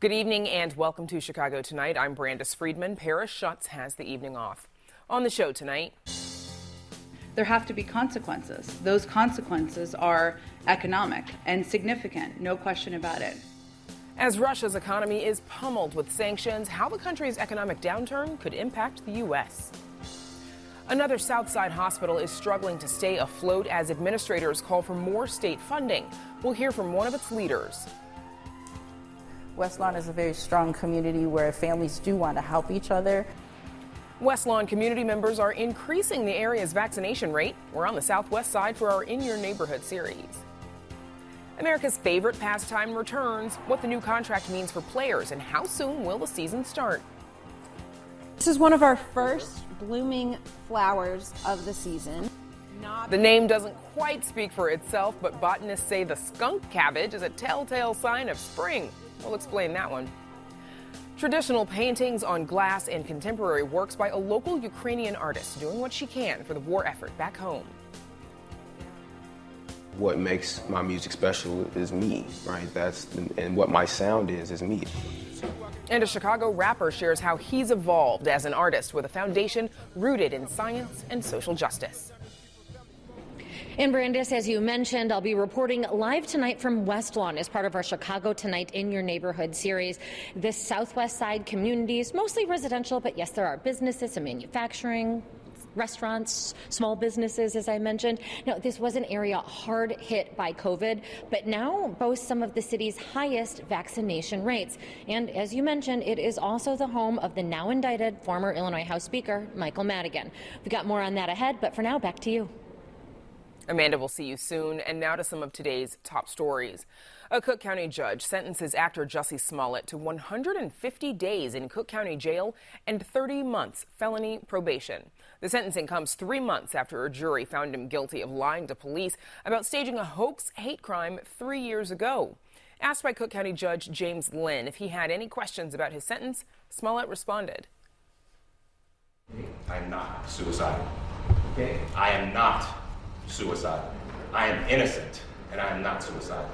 Good evening and welcome to Chicago Tonight. I'm Brandis Friedman. Paris Schutz has the evening off. On the show tonight, there have to be consequences. Those consequences are economic and significant, no question about it. As Russia's economy is pummeled with sanctions, how the country's economic downturn could impact the U.S. Another Southside hospital is struggling to stay afloat as administrators call for more state funding. We'll hear from one of its leaders. West Lawn is a very strong community where families do want to help each other. West Lawn community members are increasing the area's vaccination rate. We're on the Southwest Side for our In Your Neighborhood series. America's favorite pastime returns, what the new contract means for players, and how soon will the season start. This is one of our first blooming flowers of the season. The name doesn't quite speak for itself, but botanists say the skunk cabbage is a telltale sign of spring. We'll explain that one. Traditional paintings on glass and contemporary works by a local Ukrainian artist doing what she can for the war effort back home. What makes my music special is me, right? And what my sound is me. And a Chicago rapper shares how he's evolved as an artist with a foundation rooted in science and social justice. And Brandis, as you mentioned, I'll be reporting live tonight from West Lawn as part of our Chicago Tonight in Your Neighborhood series. This Southwest Side community is mostly residential, but yes, there are businesses and manufacturing, restaurants, small businesses, as I mentioned. Now, this was an area hard hit by COVID, but now boasts some of the city's highest vaccination rates. And as you mentioned, it is also the home of the now indicted former Illinois House Speaker, Michael Madigan. We've got more on that ahead, but for now, back to you. Amanda will see you soon. And now to some of today's top stories. A Cook County judge sentences actor Jussie Smollett to 150 days in Cook County jail and 30 months felony probation. The sentencing comes 3 months after a jury found him guilty of lying to police about staging a hoax hate crime 3 years ago. Asked by Cook County Judge James Lynn if he had any questions about his sentence, Smollett responded. I am not suicidal. Okay? I am not suicidal. I am innocent, and I am not suicidal.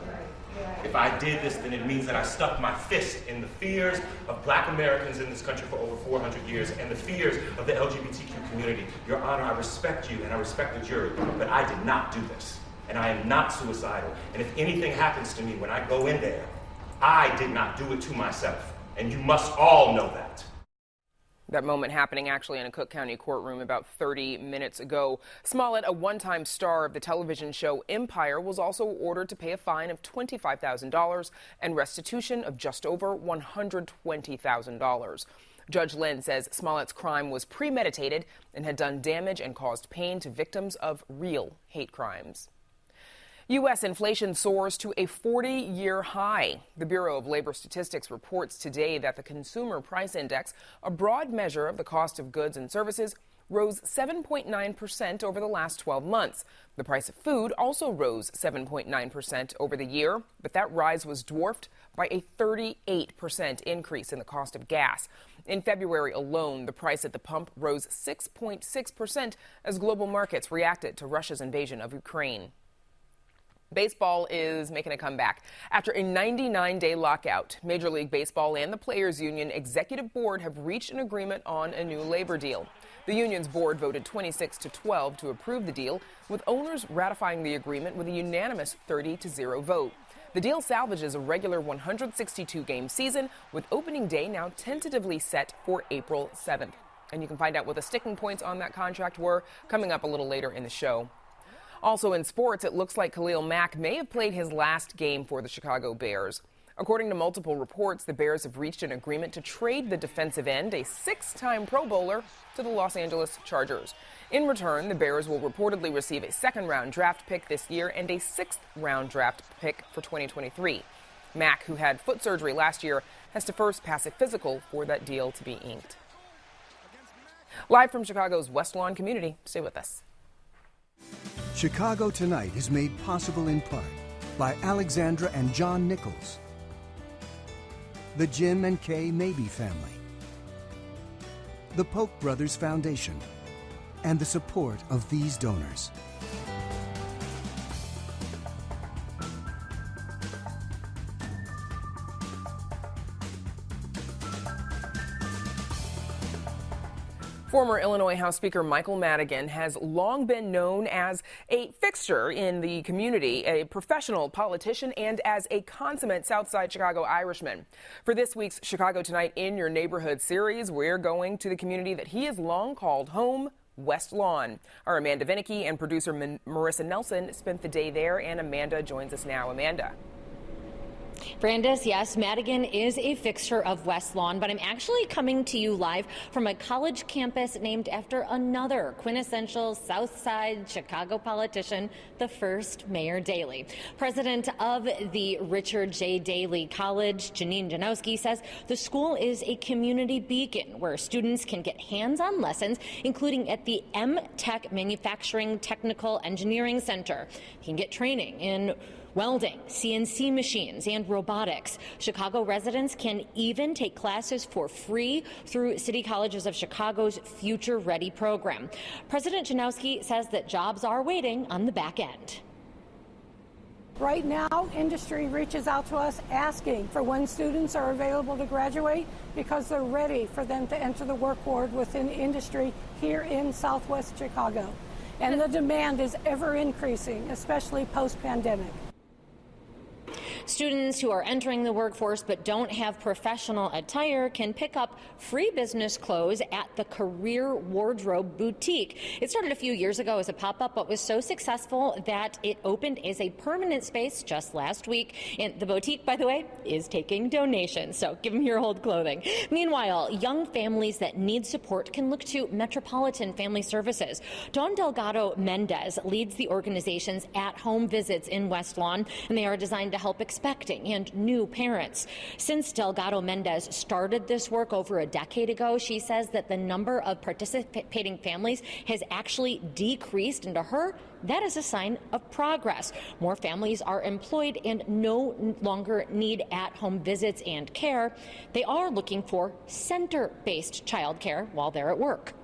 If I did this, then it means that I stuck my fist in the fears of Black Americans in this country for over 400 years and the fears of the LGBTQ community. Your Honor, I respect you and I respect the jury, but I did not do this, and I am not suicidal. And if anything happens to me when I go in there, I did not do it to myself, and you must all know that. That moment happening actually in a Cook County courtroom about 30 minutes ago. Smollett, a one-time star of the television show Empire, was also ordered to pay a fine of $25,000 and restitution of just over $120,000. Judge Lynn says Smollett's crime was premeditated and had done damage and caused pain to victims of real hate crimes. U.S. inflation soars to a 40-year high. The Bureau of Labor Statistics reports today that the Consumer Price Index, a broad measure of the cost of goods and services, rose 7.9% over the last 12 months. The price of food also rose 7.9% over the year, but that rise was dwarfed by a 38% increase in the cost of gas. In February alone, the price at the pump rose 6.6% as global markets reacted to Russia's invasion of Ukraine. Baseball is making a comeback. After a 99-day lockout, Major League Baseball and the Players Union Executive Board have reached an agreement on a new labor deal. The union's board voted 26-12 to approve the deal, with owners ratifying the agreement with a unanimous 30-0 vote. The deal salvages a regular 162-game season, with opening day now tentatively set for April 7th. And you can find out what the sticking points on that contract were coming up a little later in the show. Also in sports, it looks like Khalil Mack may have played his last game for the Chicago Bears. According to multiple reports, the Bears have reached an agreement to trade the defensive end, a 6-time Pro Bowler, to the Los Angeles Chargers. In return, the Bears will reportedly receive a second-round draft pick this year and a sixth-round draft pick for 2023. Mack, who had foot surgery last year, has to first pass a physical for that deal to be inked. Live from Chicago's West Lawn community, stay with us. Chicago Tonight is made possible in part by Alexandra and John Nichols, the Jim and Kay Mabey family, the Polk Brothers Foundation, and the support of these donors. Former Illinois House Speaker Michael Madigan has long been known as a fixture in the community, a professional politician, and as a consummate Southside Chicago Irishman. For this week's Chicago Tonight in Your Neighborhood series, we're going to the community that he has long called home, West Lawn. Our Amanda Vinicky and producer Marissa Nelson spent the day there, and Amanda joins us now. Amanda. Brandis, yes, Madigan is a fixture of West Lawn, but I'm actually coming to you live from a college campus named after another quintessential South Side Chicago politician, the first Mayor Daley. President of the Richard J. Daley College, Janine Janowski, says the school is a community beacon where students can get hands-on lessons, including at the M-Tech Manufacturing Technical Engineering Center. You can get training in welding, CNC machines, and robotics. Chicago residents can even take classes for free through City Colleges of Chicago's Future Ready program. President Janowski says that jobs are waiting on the back end. Right now, industry reaches out to us asking for when students are available to graduate because they're ready for them to enter the work world within industry here in Southwest Chicago. And the demand is ever increasing, especially post-pandemic. Students who are entering the workforce but don't have professional attire can pick up free business clothes at the Career Wardrobe Boutique. It started a few years ago as a pop-up, but was so successful that it opened as a permanent space just last week. And the boutique, by the way, is taking donations, so give them your old clothing. Meanwhile, young families that need support can look to Metropolitan Family Services. Dawn Delgado Mendez leads the organization's at-home visits in West Lawn, and they are designed to help expecting and new parents. Since Delgado Mendez started this work over a decade ago, she says that the number of participating families has actually decreased, and to her, that is a sign of progress. More families are employed and no longer need at-home visits and care. They are looking for center-based child care while they're at work.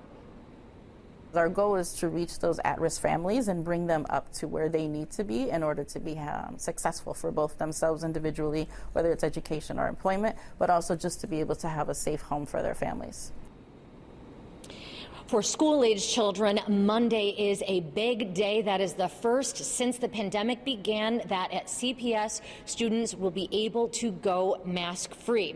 Our goal is to reach those at-risk families and bring them up to where they need to be in order to be successful for both themselves individually, whether it's education or employment, but also just to be able to have a safe home for their families. For school-aged children, Monday is a big day. That is the first since the pandemic began that at CPS, students will be able to go mask-free.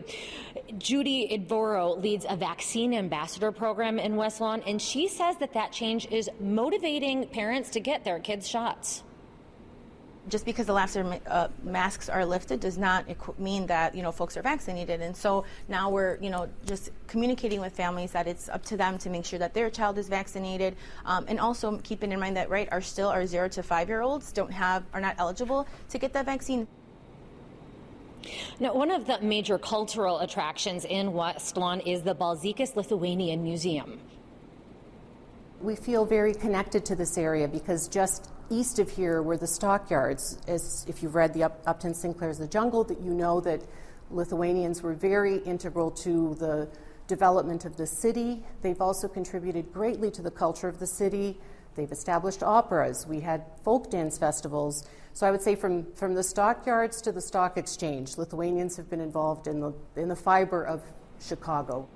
Judy Idvoro leads a vaccine ambassador program in West Lawn, and she says that change is motivating parents to get their kids shots. Just because the last masks are lifted does not mean that, folks are vaccinated. And so now we're, just communicating with families that it's up to them to make sure that their child is vaccinated. And also keeping in mind that, our 0 to 5 year olds are not eligible to get that vaccine. Now, one of the major cultural attractions in West Lawn is the Balzikis Lithuanian Museum. We feel very connected to this area because just east of here were the stockyards. As if you've read the Upton Sinclair's The Jungle, that you know that Lithuanians were very integral to the development of the city. They've also contributed greatly to the culture of the city. They've established operas. We had folk dance festivals. So I would say from the stockyards to the stock exchange, Lithuanians have been involved in the fiber of Chicago.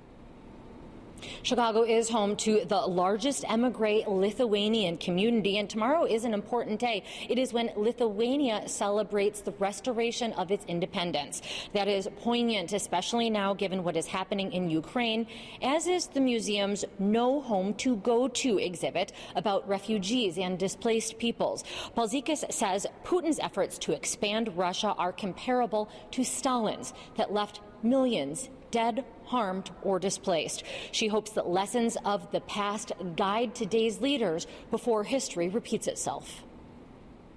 Chicago is home to the largest emigre Lithuanian community, and tomorrow is an important day. It is when Lithuania celebrates the restoration of its independence. That is poignant, especially now given what is happening in Ukraine, as is the museum's No Home to Go To exhibit about refugees and displaced peoples. Balzikis says Putin's efforts to expand Russia are comparable to Stalin's that left millions dead, harmed, or displaced. She hopes that lessons of the past guide today's leaders before history repeats itself.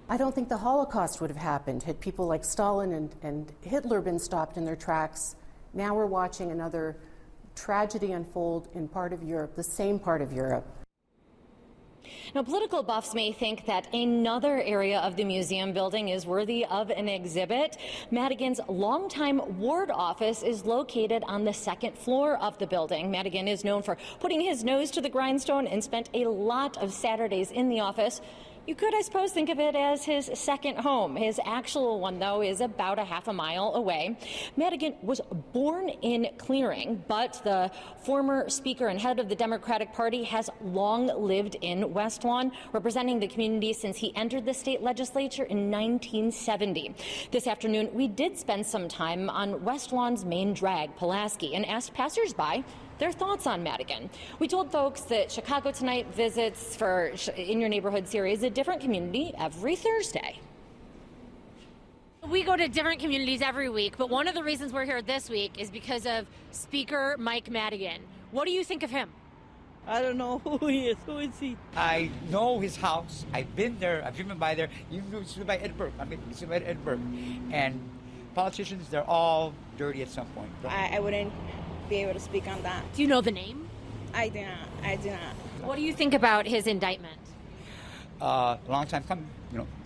I don't think the Holocaust would have happened had people like Stalin and Hitler been stopped in their tracks. Now we're watching another tragedy unfold in part of Europe, the same part of Europe. Now, political buffs may think that another area of the museum building is worthy of an exhibit. Madigan's longtime ward office is located on the second floor of the building. Madigan is known for putting his nose to the grindstone and spent a lot of Saturdays in the office You could, I suppose, think of it as his second home. His actual one, though, is about a half a mile away. Madigan was born in Clearing, but the former Speaker and head of the Democratic Party has long lived in West Lawn, representing the community since he entered the state legislature in 1970. This afternoon, we did spend some time on West Lawn's main drag, Pulaski, and asked passersby their thoughts on Madigan. We told folks that Chicago Tonight visits for In Your Neighborhood series a different community every Thursday. We go to different communities every week, but one of the reasons we're here this week is because of Speaker Mike Madigan. What do you think of him? I don't know who he is. Who is he? I know his house. I've been there. I've driven by there. You driven by Edinburgh. By Edinburgh. And politicians, they're all dirty at some point. I wouldn't be able to speak on that. Do you know the name? I do not. What do you think about his indictment? Long time coming.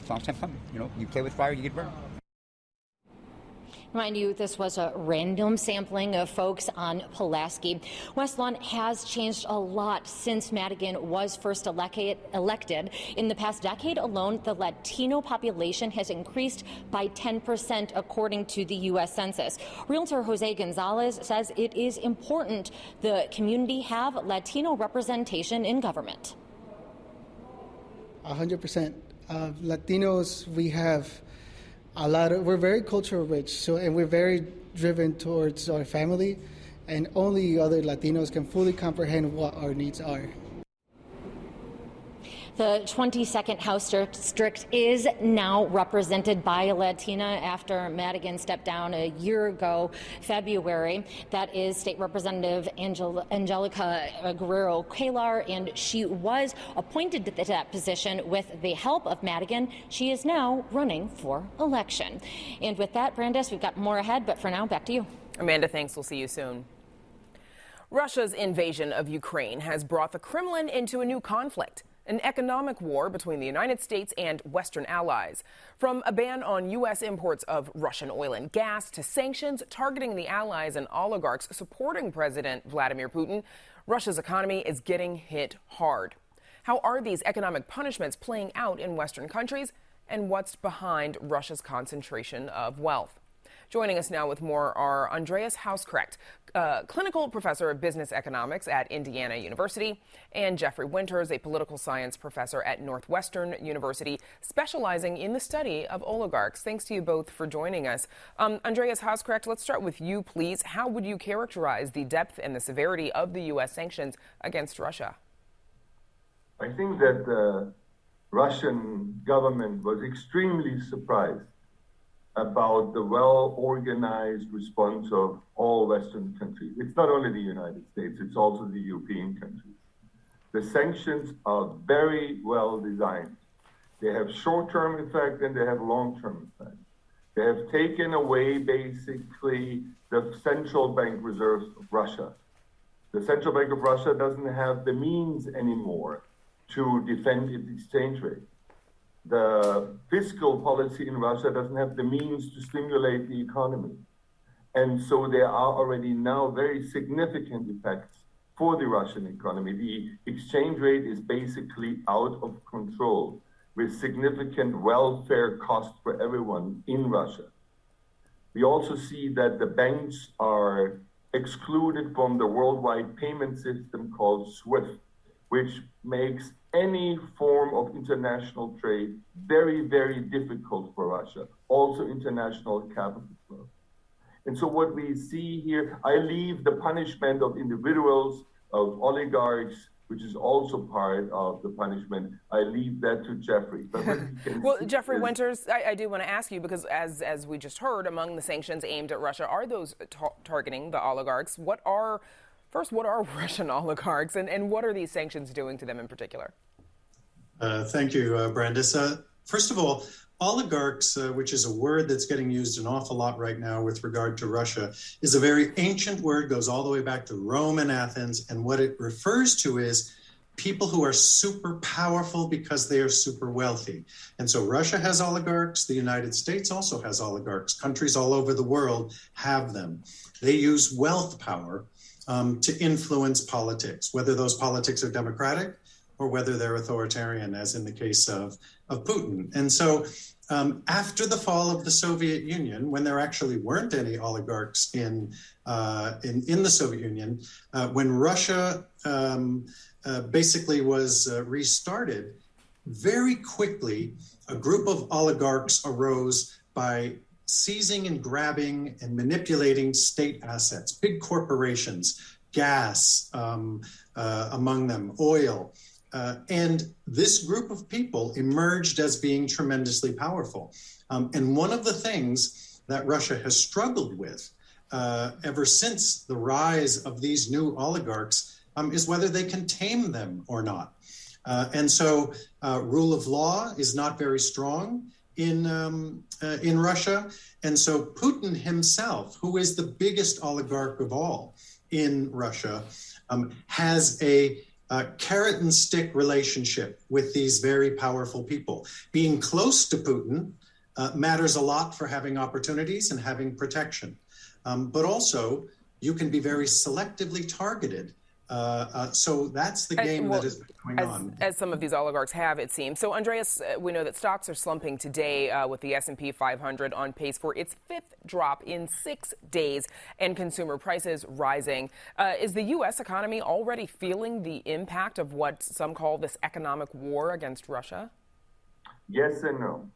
Long time coming. You play with fire, you get burned. Mind you, this was a random sampling of folks on Pulaski. West Lawn has changed a lot since Madigan was first elected. In the past decade alone, the Latino population has increased by 10%, according to the U.S. Census. Realtor Jose Gonzalez says it is important the community have Latino representation in government. 100%. Latinos, we have we're very cultural rich, and we're very driven towards our family, and only other Latinos can fully comprehend what our needs are. The 22nd House District is now represented by a Latina after Madigan stepped down a year ago, February. That is State Representative Angelica Guerrero-Calar, and she was appointed to that position with the help of Madigan. She is now running for election. And with that, Brandis, we've got more ahead, but for now, back to you. Amanda, thanks. We'll see you soon. Russia's invasion of Ukraine has brought the Kremlin into a new conflict. An economic war between the United States and Western allies. From a ban on U.S. imports of Russian oil and gas to sanctions targeting the allies and oligarchs supporting President Vladimir Putin, Russia's economy is getting hit hard. How are these economic punishments playing out in Western countries, and what's behind Russia's concentration of wealth? Joining us now with more are Andreas Hauskrecht, clinical professor of business economics at Indiana University, and Jeffrey Winters, a political science professor at Northwestern University, specializing in the study of oligarchs. Thanks to you both for joining us. Andreas Hauskrecht, let's start with you, please. How would you characterize the depth and the severity of the U.S. sanctions against Russia? I think that the Russian government was extremely surprised about the well-organized response of all Western countries. It's not only the United States, it's also the European countries. The sanctions are very well designed. They have short-term effect and they have long-term effect. They have taken away basically the central bank reserves of Russia. The Central Bank of Russia doesn't have the means anymore to defend its exchange rate. The fiscal policy in Russia doesn't have the means to stimulate the economy. And so there are already now very significant effects for the Russian economy. The exchange rate is basically out of control with significant welfare costs for everyone in Russia. We also see that the banks are excluded from the worldwide payment system called SWIFT, which makes any form of international trade very, very difficult for Russia, also international capital flow. And so what we see here, I leave the punishment of individuals, of oligarchs, which is also part of the punishment. I leave that to Jeffrey. Well, Jeffrey Winters, I do want to ask you, because as we just heard, among the sanctions aimed at Russia are those targeting the oligarchs. What are Russian oligarchs, and what are these sanctions doing to them in particular? Thank you, Brandis. First of all, oligarchs, which is a word that's getting used an awful lot right now with regard to Russia, is a very ancient word, goes all the way back to Rome and Athens, and what it refers to is people who are super powerful because they are super wealthy. And so Russia has oligarchs, the United States also has oligarchs, countries all over the world have them. They use wealth power to influence politics, whether those politics are democratic or whether they're authoritarian, as in the case of Putin. And so after the fall of the Soviet Union, when there actually weren't any oligarchs in the Soviet Union, when Russia basically was restarted, very quickly a group of oligarchs arose by seizing and grabbing and manipulating state assets, big corporations, gas among them, oil. And this group of people emerged as being tremendously powerful. And one of the things that Russia has struggled with ever since the rise of these new oligarchs is whether they can tame them or not. And so rule of law is not very strong in Russia. And so Putin himself, who is the biggest oligarch of all in Russia, has a carrot and stick relationship with these very powerful people. Being close to Putin matters a lot for having opportunities and having protection. But also, you can be very selectively targeted. So that's the game that is going on. As some of these oligarchs have, it seems. So, Andreas, we know that stocks are slumping today with the S&P 500 on pace for its fifth drop in 6 days and consumer prices rising. Is the U.S. economy already feeling the impact of what some call this economic war against Russia? Yes and no.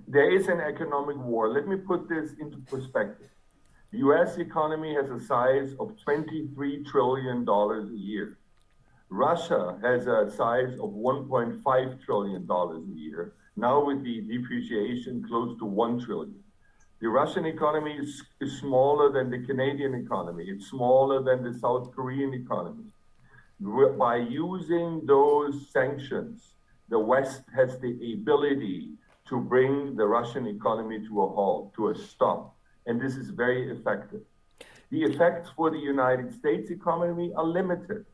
There is an economic war. Let me put this into perspective. The U.S. economy has a size of $23 trillion a year. Russia has a size of $1.5 trillion a year, now with the depreciation close to $1 trillion. The Russian economy is smaller than the Canadian economy. It's smaller than the South Korean economy. By using those sanctions, the West has the ability to bring the Russian economy to a halt, to a stop. And this is very effective. The effects for the United States economy are limited.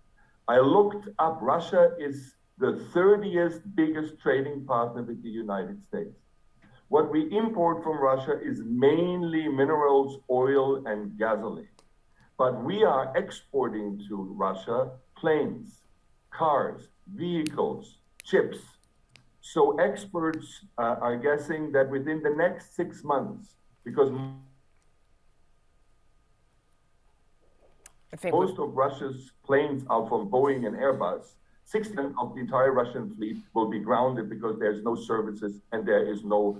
I looked up, Russia is the 30th biggest trading partner with the United States. What we import from Russia is mainly minerals, oil, and gasoline. But we are exporting to Russia planes, cars, vehicles, chips. So experts are guessing that within the next 6 months, because most of Russia's planes are from Boeing and Airbus, 60% of the entire Russian fleet will be grounded because there's no services and there is no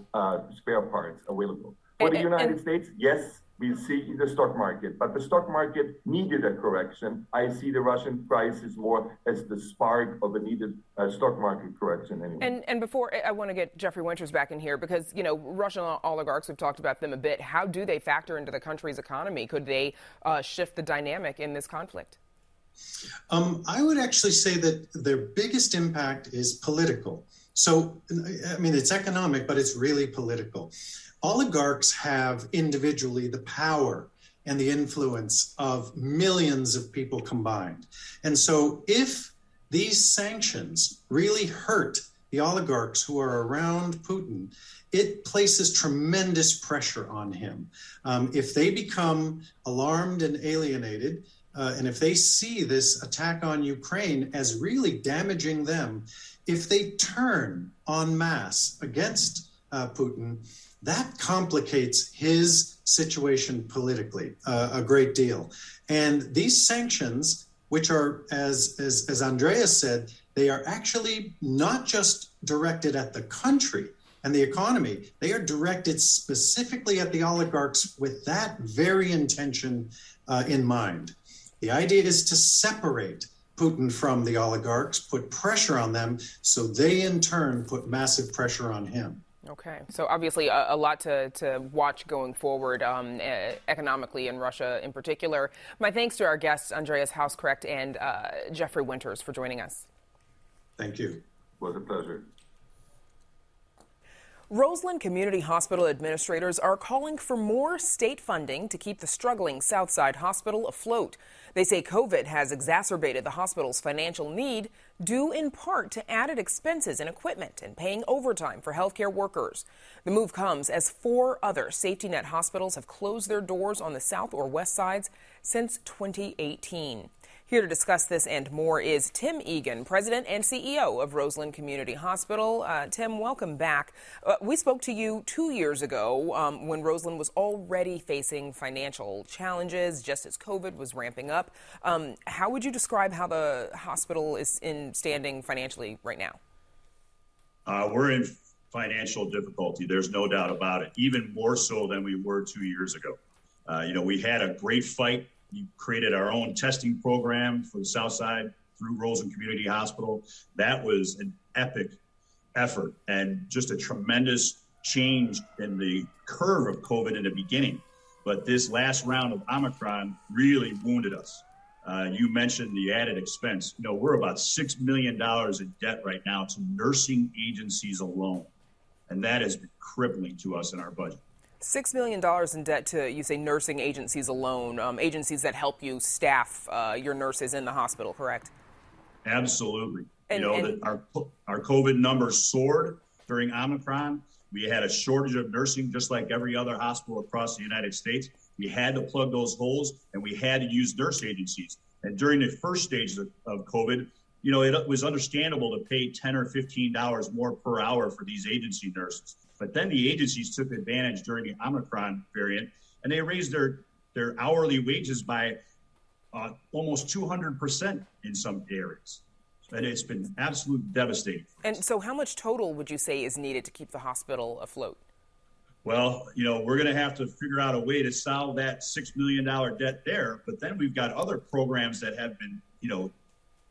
spare parts available. For the United States, yes, we see the stock market, but the stock market needed a correction. I see the Russian prices more as the spark of a needed stock market correction anyway. And before, I want to get Jeffrey Winters back in here because, you know, Russian oligarchs, we've talked about them a bit. How do they factor into the country's economy? Could they shift the dynamic in this conflict? I would actually say that their biggest impact is political. So, I mean, it's economic, but it's really political. Oligarchs have individually the power and the influence of millions of people combined. And so if these sanctions really hurt the oligarchs who are around Putin, it places tremendous pressure on him. If they become alarmed and alienated, and if they see this attack on Ukraine as really damaging them, if they turn en masse against Putin, that complicates his situation politically a great deal. And these sanctions, which are, as Andreas said, they are actually not just directed at the country and the economy, they are directed specifically at the oligarchs with that very intention in mind. The idea is to separate Putin from the oligarchs, put pressure on them, so they in turn put massive pressure on him. Okay, so obviously a lot to watch going forward economically in Russia in particular. My thanks to our guests, Andreas Hauskrecht and Jeffrey Winters, for joining us. Thank you. It was a pleasure. Roseland Community Hospital administrators are calling for more state funding to keep the struggling Southside Hospital afloat. They say COVID has exacerbated the hospital's financial need, due in part to added expenses in equipment and paying overtime for healthcare workers. The move comes as 4 other safety net hospitals have closed their doors on the south or west sides since 2018. Here to discuss this and more is Tim Egan, President and CEO of Roseland Community Hospital. Tim, welcome back. We spoke to you 2 years ago when Roseland was already facing financial challenges just as COVID was ramping up. How would you describe how the hospital is standing financially right now? We're in financial difficulty. There's no doubt about it, even more so than we were 2 years ago. We had a great fight. We created our own testing program for the South Side through Roseland Community Hospital. That was an epic effort and just a tremendous change in the curve of COVID in the beginning. But this last round of Omicron really wounded us. You mentioned the added expense. We're about $6 million in debt right now to nursing agencies alone. And that has been crippling to us in our budget. $6 million in debt to, you say, nursing agencies alone, agencies that help you staff your nurses in the hospital, correct? Absolutely. Our COVID numbers soared during Omicron. We had a shortage of nursing, just like every other hospital across the United States. We had to plug those holes, and we had to use nurse agencies. And during the first stages of COVID, it was understandable to pay $10 or $15 more per hour for these agency nurses. But then the agencies took advantage during the Omicron variant, and they raised their hourly wages by almost 200% in some areas. And it's been absolutely devastating. And so how much total would you say is needed to keep the hospital afloat? Well, we're going to have to figure out a way to solve that $6 million debt there. But then we've got other programs that have been,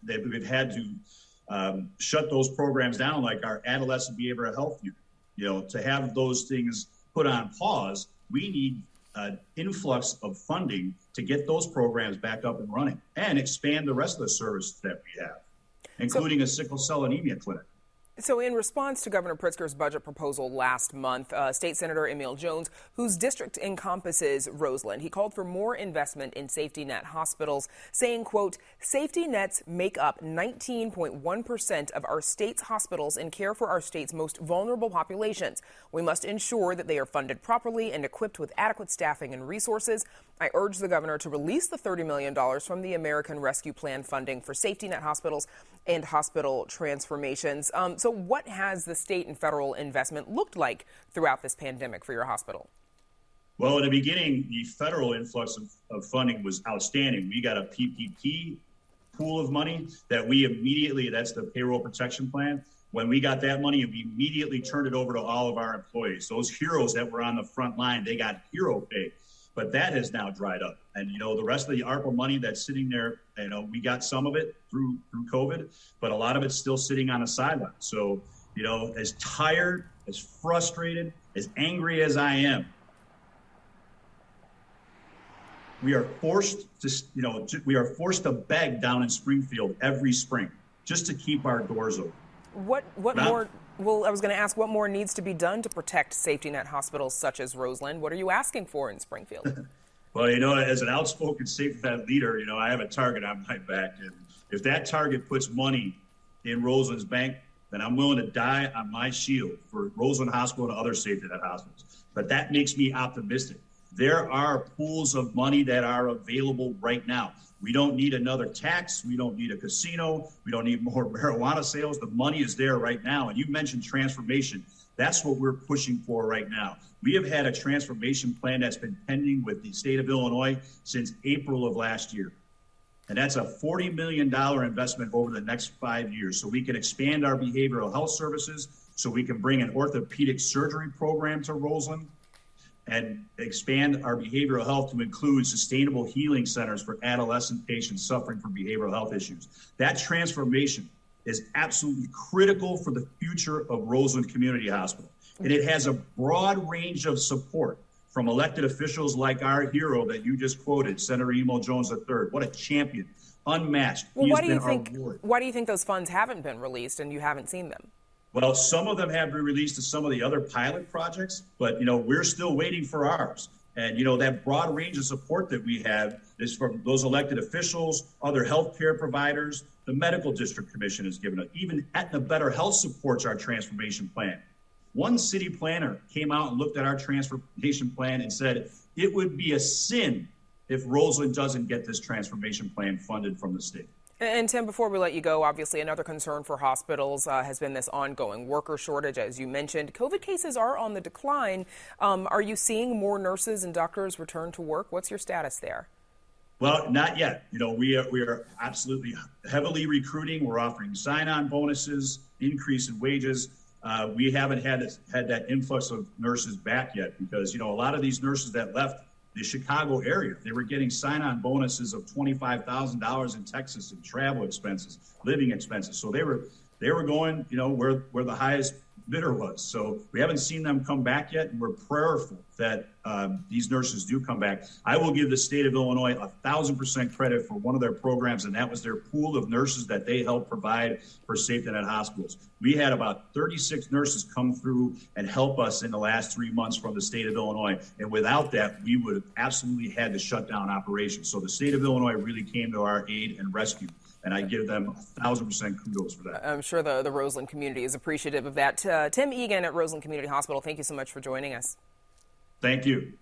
that we've had to shut those programs down, like our adolescent behavioral health unit. To have those things put on pause, we need an influx of funding to get those programs back up and running and expand the rest of the services that we have, including a sickle cell anemia clinic. So in response to Governor Pritzker's budget proposal last month, State Senator Emil Jones, whose district encompasses Roseland, he called for more investment in safety net hospitals, saying, quote, safety nets make up 19.1% of our state's hospitals and care for our state's most vulnerable populations. We must ensure that they are funded properly and equipped with adequate staffing and resources. I urge the governor to release the $30 million from the American Rescue Plan funding for safety net hospitals and hospital transformations. So what has the state and federal investment looked like throughout this pandemic for your hospital? Well, in the beginning, the federal influx of funding was outstanding. We got a PPP pool of money that we immediately, that's the payroll protection plan. When we got that money, we immediately turned it over to all of our employees. Those heroes that were on the front line, they got hero pay. But that has now dried up. And, the rest of the ARPA money that's sitting there, we got some of it through COVID, but a lot of it's still sitting on the sideline. So, as tired, as frustrated, as angry as I am, we are forced to beg down in Springfield every spring just to keep our doors open. What more? Well, I was going to ask what more needs to be done to protect safety net hospitals such as Roseland. What are you asking for in Springfield? Well, as an outspoken safety net leader, I have a target on my back. And if that target puts money in Roseland's bank, then I'm willing to die on my shield for Roseland Hospital and other safety net hospitals. But that makes me optimistic. There are pools of money that are available right now. We don't need another tax. We don't need a casino. We don't need more marijuana sales. The money is there right now. And you mentioned transformation. That's what we're pushing for right now. We have had a transformation plan that's been pending with the state of Illinois since April of last year. And that's a $40 million investment over the next 5 years. So we can expand our behavioral health services, so we can bring an orthopedic surgery program to Roseland, and expand our behavioral health to include sustainable healing centers for adolescent patients suffering from behavioral health issues. That transformation is absolutely critical for the future of Roseland Community Hospital. And it has a broad range of support from elected officials like our hero that you just quoted, Senator Emil Jones III. What a champion, unmatched. Well, why do you think those funds haven't been released and you haven't seen them? Well, some of them have been released to some of the other pilot projects, but, we're still waiting for ours. And, that broad range of support that we have is from those elected officials, other healthcare providers. The Medical District Commission has given it. Even Aetna Better Health supports our transformation plan. One city planner came out and looked at our transformation plan and said it would be a sin if Roseland doesn't get this transformation plan funded from the state. And Tim, before we let you go, obviously another concern for hospitals has been this ongoing worker shortage, as you mentioned. COVID cases are on the decline. Are you seeing more nurses and doctors return to work? What's your status there? Well, not yet. You know, we are absolutely heavily recruiting. We're offering sign-on bonuses, increase in wages. We haven't had that influx of nurses back yet because, you know, a lot of these nurses that left the Chicago area, they were getting sign-on bonuses of $25,000 in Texas and travel expenses, living expenses. So they were going, you know, where the highest bidder was. So we haven't seen them come back yet, and we're prayerful that these nurses do come back. I will give the state of Illinois 1,000% credit for one of their programs, and that was their pool of nurses that they helped provide for safety net hospitals. We had about 36 nurses come through and help us in the last 3 months from the state of Illinois, and without that, we would have absolutely had to shut down operations. So the state of Illinois really came to our aid and rescue. And I give them 1,000% kudos for that. I'm sure the Roseland community is appreciative of that. Tim Egan at Roseland Community Hospital, thank you so much for joining us. Thank you.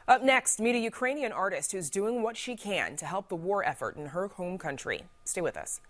Up next, meet a Ukrainian artist who's doing what she can to help the war effort in her home country. Stay with us.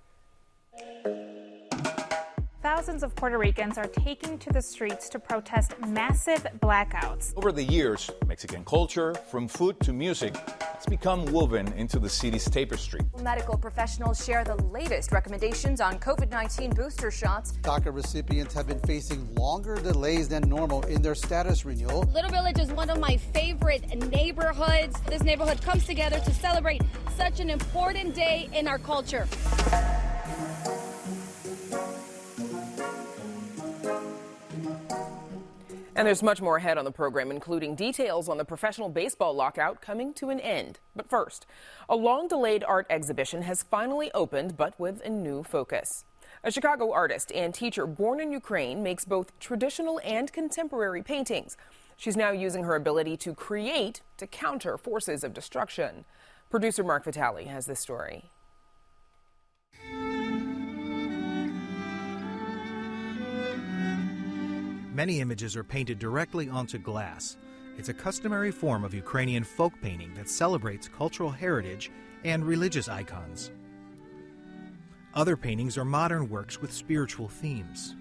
Thousands of Puerto Ricans are taking to the streets to protest massive blackouts. Over the years, Mexican culture, from food to music, has become woven into the city's tapestry. Medical professionals share the latest recommendations on COVID-19 booster shots. DACA recipients have been facing longer delays than normal in their status renewal. Little Village is one of my favorite neighborhoods. This neighborhood comes together to celebrate such an important day in our culture. And there's much more ahead on the program, including details on the professional baseball lockout coming to an end. But first, a long-delayed art exhibition has finally opened, but with a new focus. A Chicago artist and teacher born in Ukraine makes both traditional and contemporary paintings. She's now using her ability to create to counter forces of destruction. Producer Mark Vitale has this story. Many images are painted directly onto glass. It's a customary form of Ukrainian folk painting that celebrates cultural heritage and religious icons. Other paintings are modern works with spiritual themes.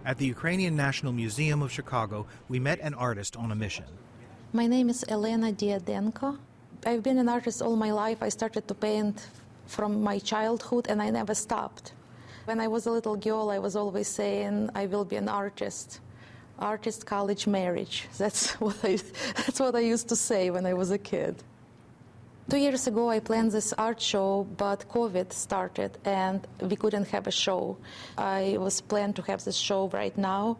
At the Ukrainian National Museum of Chicago, we met an artist on a mission. My name is Elena Dyadenko. I've been an artist all my life. I started to paint from my childhood and I never stopped. When I was a little girl, I was always saying, I will be an artist. Artist, college, marriage. That's what I used to say when I was a kid. 2 years ago, I planned this art show, but COVID started and we couldn't have a show. I was planned to have this show right now,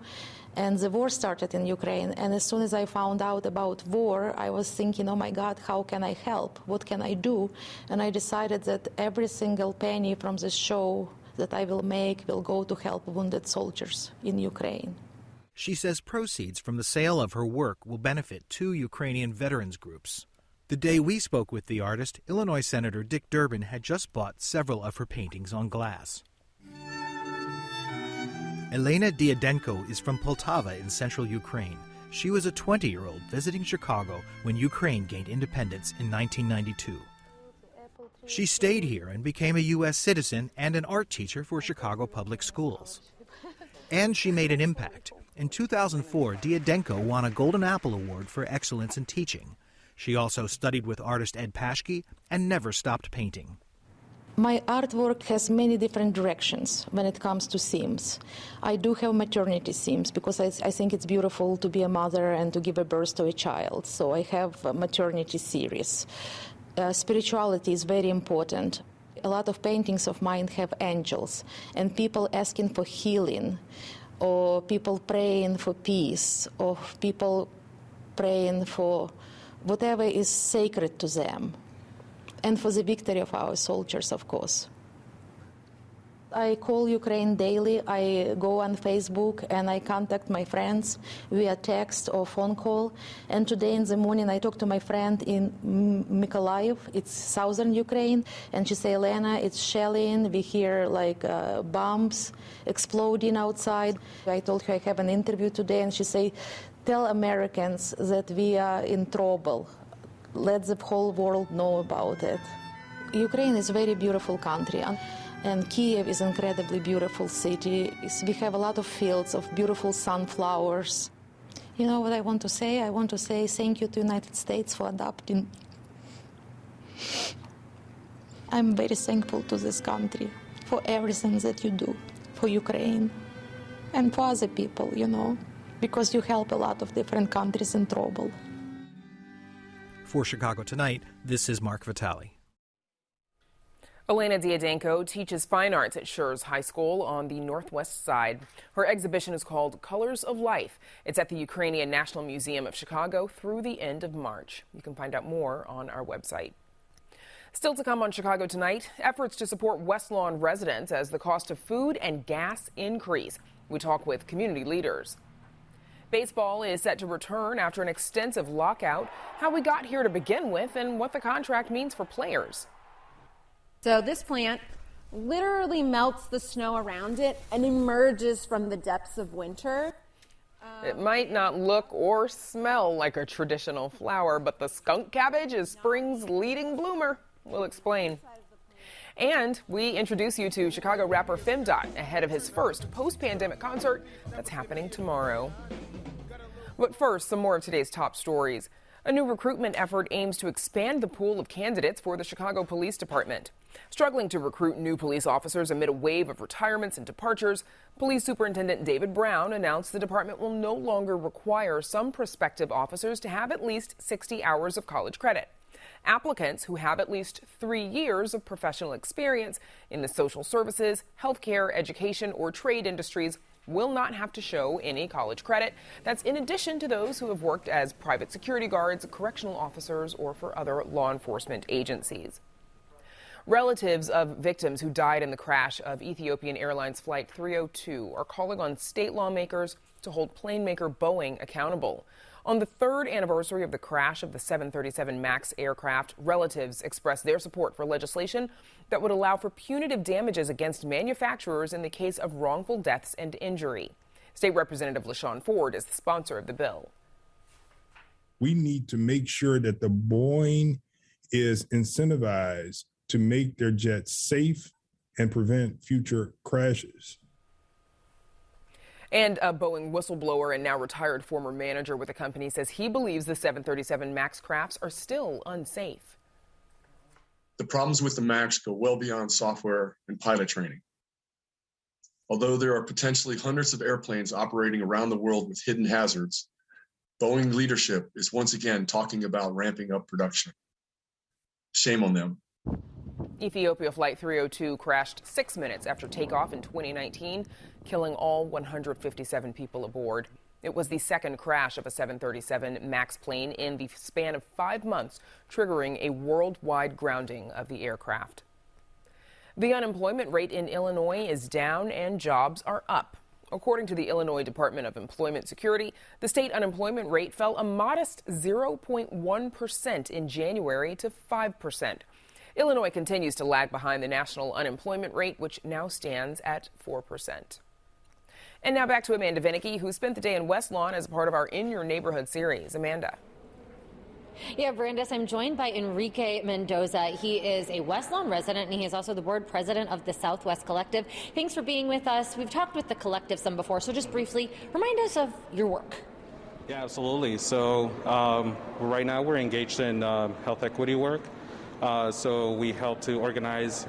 and the war started in Ukraine. And as soon as I found out about war, I was thinking, oh my God, how can I help? What can I do? And I decided that every single penny from this show that I will make will go to help wounded soldiers in Ukraine. She says proceeds from the sale of her work will benefit 2 Ukrainian veterans groups. The day we spoke with the artist, Illinois Senator Dick Durbin had just bought several of her paintings on glass. Elena Dyadenko is from Poltava in central Ukraine. She was a 20-year-old visiting Chicago when Ukraine gained independence in 1992. She stayed here and became a U.S. citizen and an art teacher for Chicago Public Schools. And she made an impact. In 2004, Dyadenko won a Golden Apple Award for excellence in teaching. She also studied with artist Ed Paschke and never stopped painting. My artwork has many different directions when it comes to themes. I do have maternity themes because I think it's beautiful to be a mother and to give a birth to a child. So I have a maternity series. Spirituality is very important. A lot of paintings of mine have angels and people asking for healing, or people praying for peace, or people praying for whatever is sacred to them, and for the victory of our soldiers, of course. I call Ukraine daily. I go on Facebook and I contact my friends via text or phone call. And today in the morning I talked to my friend in Mykolaiv, it's southern Ukraine, and she said, Elena, it's shelling. We hear like bombs exploding outside. I told her I have an interview today, and she said, tell Americans that we are in trouble. let the whole world know about it. Ukraine is a very beautiful country, and Kiev is an incredibly beautiful city. We have a lot of fields of beautiful sunflowers. You know what I want to say? I want to say thank you to the United States for adopting. I'm very thankful to this country for everything that you do for Ukraine and for other people, you know, because you help a lot of different countries in trouble. For Chicago Tonight, this is Mark Vitale. Elena Diadenko teaches fine arts at Schurz High School on the northwest side. Her exhibition is called Colors of Life. It's at the Ukrainian National Museum of Chicago through the end of March. You can find out more on our website. Still to come on Chicago Tonight, efforts to support West Lawn residents as the cost of food and gas increase. We talk with community leaders. Baseball is set to return after an extensive lockout, how we got here to begin with, and what the contract means for players. So this plant literally melts the snow around it and emerges from the depths of winter. It might not look or smell like a traditional flower, but the skunk cabbage is spring's leading bloomer. We'll explain. And we introduce you to Chicago rapper Femdot ahead of his first post-pandemic concert that's happening tomorrow. But first, some more of today's top stories. A new recruitment effort aims to expand the pool of candidates for the Chicago Police Department. Struggling to recruit new police officers amid a wave of retirements and departures, Police Superintendent David Brown announced the department will no longer require some prospective officers to have at least 60 hours of college credit. Applicants who have at least 3 years of professional experience in the social services, healthcare, education, or trade industries will not have to show any college credit. That's in addition to those who have worked as private security guards, correctional officers, or for other law enforcement agencies. Relatives of victims who died in the crash of Ethiopian Airlines Flight 302 are calling on state lawmakers to hold plane maker Boeing accountable. On the third anniversary of the crash of the 737 MAX aircraft, relatives expressed their support for legislation that would allow for punitive damages against manufacturers in the case of wrongful deaths and injury. State Representative LaShawn Ford is the sponsor of the bill. We need to make sure that the Boeing is incentivized to make their jets safe and prevent future crashes. And a Boeing whistleblower and now retired former manager with the company says he believes the 737 MAX crafts are still unsafe. The problems with the MAX go well beyond software and pilot training. Although there are potentially hundreds of airplanes operating around the world with hidden hazards, Boeing leadership is once again talking about ramping up production. Shame on them. Ethiopia Flight 302 crashed 6 minutes after takeoff in 2019, killing all 157 people aboard. It was the second crash of a 737 MAX plane in the span of 5 months, triggering a worldwide grounding of the aircraft. The unemployment rate in Illinois is down and jobs are up. According to the Illinois Department of Employment Security, the state unemployment rate fell a modest 0.1% in January to 5%. Illinois continues to lag behind the national unemployment rate, which now stands at 4%. And now back to Amanda Vinicky, who spent the day in West Lawn as part of our In Your Neighborhood series. Amanda. Yeah, Brandis, I'm joined by Enrique Mendoza. He is a West Lawn resident, and he is also the board president of the Southwest Collective. Thanks for being with us. We've talked with the Collective some before, so just briefly, remind us of your work. Yeah, absolutely. So right now we're engaged in health equity work. So we help to organize,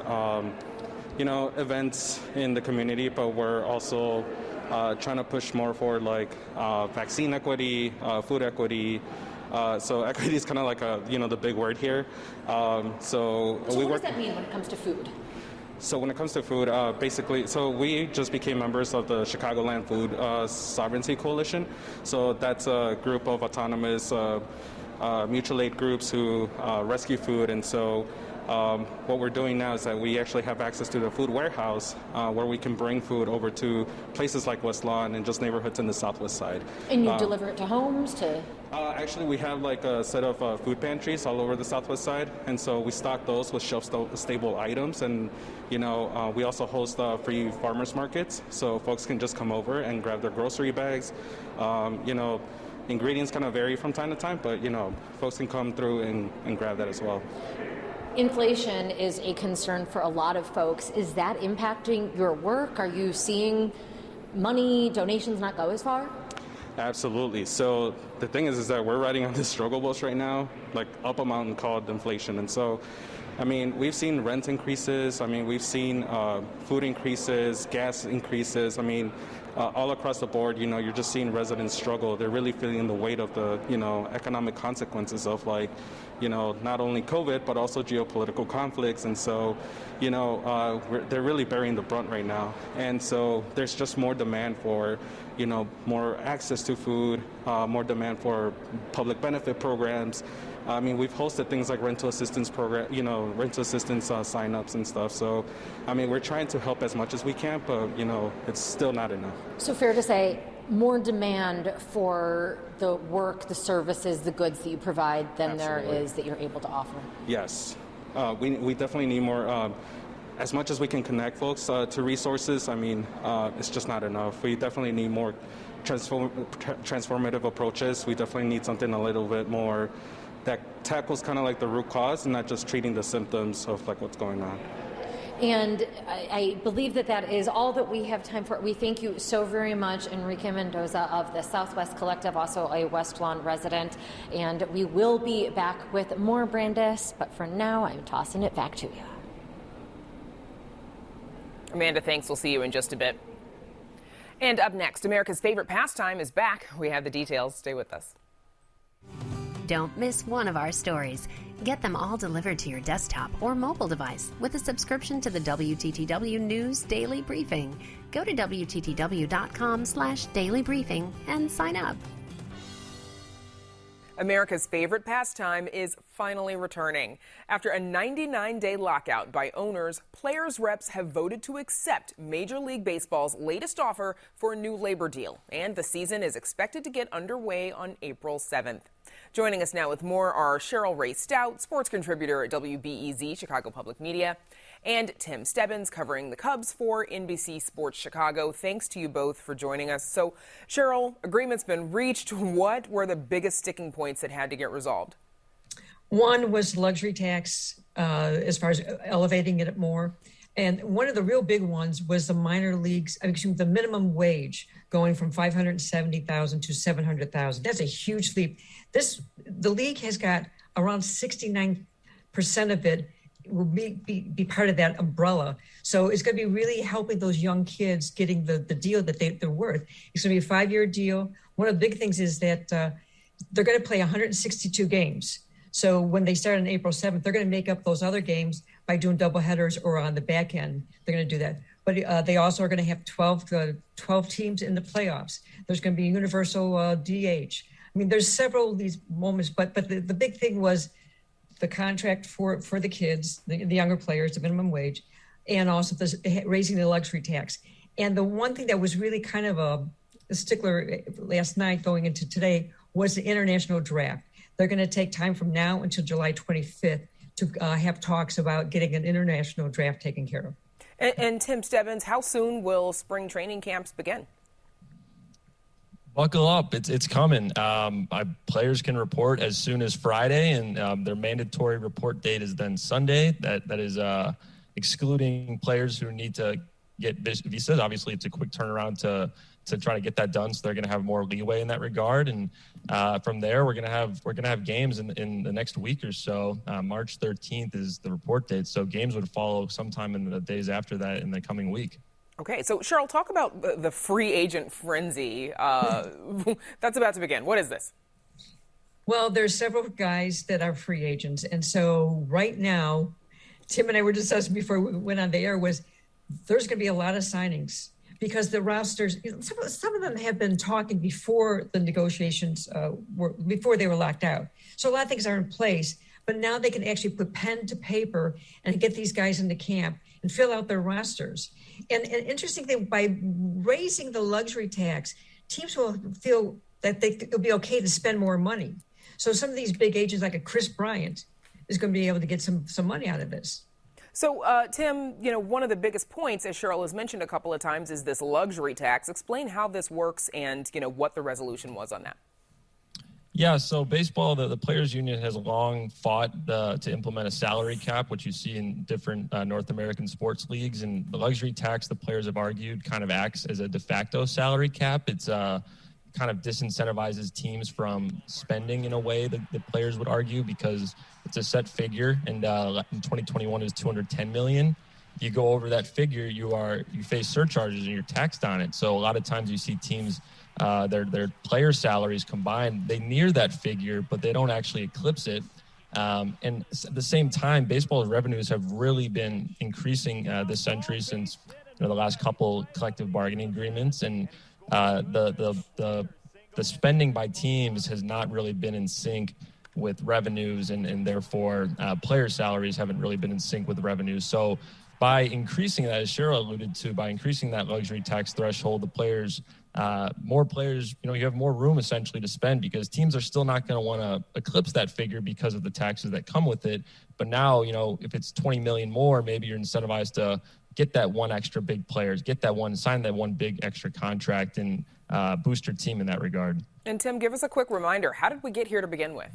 events in the community, but we're also trying to push more forward, like vaccine equity, food equity. So equity is kind of like the big word here. So what does that mean when it comes to food? So when it comes to food, we just became members of the Chicagoland Food Sovereignty Coalition. So that's a group of autonomous mutual aid groups who rescue food. And so what we're doing now is that we actually have access to the food warehouse where we can bring food over to places like West Lawn and just neighborhoods in the southwest side. And you deliver it to homes? Actually, we have like a set of food pantries all over the southwest side, and so we stock those with shelf-stable items. And we also host free farmers markets, so folks can just come over and grab their grocery bags. ingredients kind of vary from time to time, but, folks can come through and grab that as well. Inflation is a concern for a lot of folks. Is that impacting your work? Are you seeing money, donations not go as far? Absolutely. So the thing is that we're riding on this struggle bus right now, like up a mountain called inflation. And so, we've seen rent increases. We've seen food increases, gas increases. All across the board, you're just seeing residents struggle. They're really feeling the weight of the, economic consequences of not only COVID, but also geopolitical conflicts. And so, they're really bearing the brunt right now. And so there's just more demand for, more access to food, more demand for public benefit programs. We've hosted things like rental assistance program, rental assistance sign-ups and stuff. So, we're trying to help as much as we can, but, it's still not enough. So fair to say, more demand for the work, the services, the goods that you provide than Absolutely. there is that you're able to offer? Yes. We definitely need more. As much as we can connect folks to resources, it's just not enough. We definitely need more transformative approaches. We definitely need something a little bit more that tackles kind of like the root cause and not just treating the symptoms of like what's going on. And I believe that is all that we have time for. We thank you so very much, Enrique Mendoza of the Southwest Collective, also a West Lawn resident. And we will be back with more Brandis, but for now, I'm tossing it back to you. Amanda, thanks. We'll see you in just a bit. And up next, America's favorite pastime is back. We have the details. Stay with us. Don't miss one of our stories. Get them all delivered to your desktop or mobile device with a subscription to the WTTW News Daily Briefing. Go to WTTW.com/daily briefing and sign up. America's favorite pastime is finally returning. After a 99-day lockout by owners, players' reps have voted to accept Major League Baseball's latest offer for a new labor deal, and the season is expected to get underway on April 7th. Joining us now with more are Cheryl Ray Stout, sports contributor at WBEZ Chicago Public Media, and Tim Stebbins, covering the Cubs for NBC Sports Chicago. Thanks to you both for joining us. So, Cheryl, agreement's been reached. What were the biggest sticking points that had to get resolved? One was luxury tax, as far as elevating it more. And one of the real big ones was the minor leagues, the minimum wage going from $570,000 to $700,000. That's a huge leap. The league has got around 69% of it will be part of that umbrella. So it's going to be really helping those young kids getting the deal that they're worth. It's going to be a 5-year deal. One of the big things is that they're going to play 162 games. So when they start on April 7th, they're going to make up those other games by doing doubleheaders or on the back end. They're going to do that. But they also are going to have 12 teams in the playoffs. There's going to be universal DH. There's several of these moments, but the big thing was the contract for the kids, the younger players, the minimum wage, and also raising the luxury tax. And the one thing that was really kind of a stickler last night going into today was the international draft. They're going to take time from now until July 25th to have talks about getting an international draft taken care of. And Tim Stebbins, how soon will spring training camps begin? Buckle up, it's coming. Players can report as soon as Friday, and their mandatory report date is then Sunday. That is excluding players who need to get visas. Obviously, it's a quick turnaround to try to get that done, so they're going to have more leeway in that regard. And from there, we're going to have games in the next week or so. March 13th is the report date, so games would follow sometime in the days after that in the coming week. Okay, so Cheryl, talk about the free agent frenzy that's about to begin. What is this? Well, there's several guys that are free agents. And so right now, Tim and I were discussing before we went on the air, was there's going to be a lot of signings because the rosters, some of them have been talking before the negotiations, before they were locked out. So a lot of things are in place, but now they can actually put pen to paper and get these guys into camp and fill out their rosters. And an interesting thing, by raising the luxury tax, teams will feel that it'll be okay to spend more money. So some of these big agents, like a Chris Bryant, is going to be able to get some money out of this. So, Tim, one of the biggest points, as Cheryl has mentioned a couple of times, is this luxury tax. Explain how this works and, what the resolution was on that. Yeah, so baseball, the Players Union has long fought to implement a salary cap, which you see in different North American sports leagues. And the luxury tax, the players have argued, kind of acts as a de facto salary cap. It's kind of disincentivizes teams from spending in a way that the players would argue, because it's a set figure, and in 2021 is $210 million. If you go over that figure, you face surcharges and you're taxed on it. So a lot of times you see teams, their player salaries combined, they near that figure, but they don't actually eclipse it. And at the same time, baseball's revenues have really been increasing this century since the last couple collective bargaining agreements, and the spending by teams has not really been in sync with revenues, and therefore player salaries haven't really been in sync with revenues. So by increasing that, as Cheryl alluded to, by increasing that luxury tax threshold, the players, more players, you have more room essentially to spend, because teams are still not going to want to eclipse that figure because of the taxes that come with it. But now, if it's 20 million more, maybe you're incentivized to get that one extra big player, sign that one big extra contract, and boost your team in that regard. And Tim, give us a quick reminder. How did we get here to begin with?